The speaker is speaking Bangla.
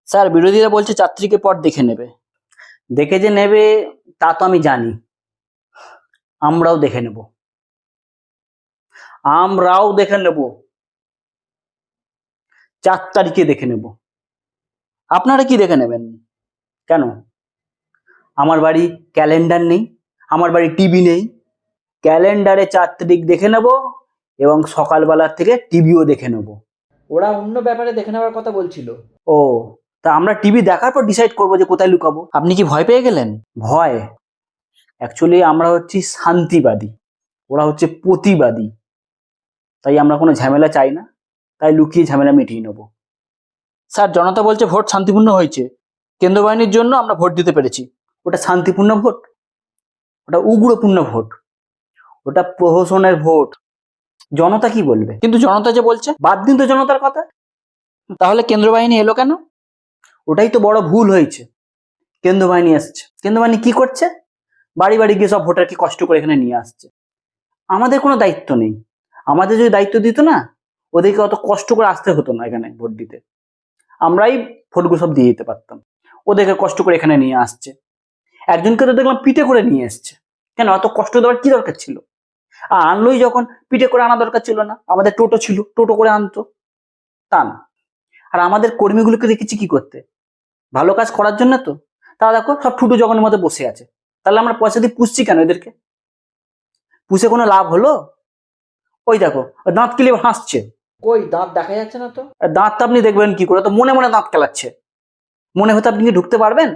স্যার বিরোধীরা বলছে 4 তারিখে পর দেখে নেবে। দেখে যে নেবে তা তো আমি জানি, আমরাও দেখে নেব, আমরাও দেখে নেব, 4 তারিখে দেখে নেব। আপনারা কি দেখে নেবেন? কেন? আমার বাড়ি ক্যালেন্ডার নেই, আমার বাড়ি টিভি নেই। ক্যালেন্ডারে 4 তারিখ দেখে নেব এবং সকালবেলা থেকে টিভিও দেখে নেব। ওরা অন্য ব্যাপারে দেখে নেওয়ার কথা বলছিল। ও, তা আমরা টিভি দেখার পর ডিসাইড করবো যে কোথায় লুকাবো। আপনি কি ভয় পেয়ে গেলেন? ভয়? অ্যাকচুয়ালি আমরা হচ্ছি শান্তিবাদী, ওরা হচ্ছে প্রতিবাদী, তাই আমরা কোনো ঝামেলা চাই না, তাই লুকিয়ে ঝামেলা মিটিয়ে নেব। স্যার জনতা বলছে ভোট শান্তিপূর্ণ হয়েছে, কেন্দ্র বাহিনীর জন্য আমরা ভোট দিতে পেরেছি। ওটা শান্তিপূর্ণ ভোট? ওটা উগ্রপূর্ণ ভোট, ওটা প্রহসনের ভোট। জনতা কি বলবে? কিন্তু জনতা যে বলছে, বাদ দিন তো জনতার কথা। তাহলে কেন্দ্র বাহিনী এলো কেন? ওটাই তো বড় ভুল হয়েছে। কেন্দ্র বাহিনী আসছে, কেন্দ্র বাহিনী কি করছে? বাড়ি বাড়ি গিয়ে সব ভোটারকে কষ্ট করে এখানে নিয়ে আসছে। আমাদের কোনো দায়িত্ব নেই। আমাদের যদি দায়িত্ব দিত না, ওদেরকে অত কষ্ট করে আসতে হতো না এখানে ভোট দিতে, আমরাই ভোটগুলো সব দিয়ে দিতে পারতাম। ওদেরকে কষ্ট করে এখানে নিয়ে আসছে, একজনকে তো দেখলাম পিঠে করে নিয়ে এসছে। কেন অত কষ্ট দেওয়ার কি দরকার ছিল? আর আনলোই যখন, পিঠে করে আনা দরকার ছিল না, আমাদের টোটো ছিল, টোটো করে আনতো, তা না। আর আমাদের কর্মীগুলোকে দেখেছি কি করতে, ভালো কাজ করার জন্য তো। তারা দেখো সব ঠুটো জগনের মধ্যে বসে আছে, তাহলে আমরা পয়সা দিয়ে পুষছি কেন এদেরকে? পুষে কোনো লাভ হলো? ওই দেখো দাঁত কিলে হাসছে। কই দাঁত দেখা যাচ্ছে না তো। দাঁত আপনি দেখবেন কি করে? তো মনে মনে দাঁত কেলাচ্ছে, মনে হতে আপনি কি ঢুকতে পারবেন?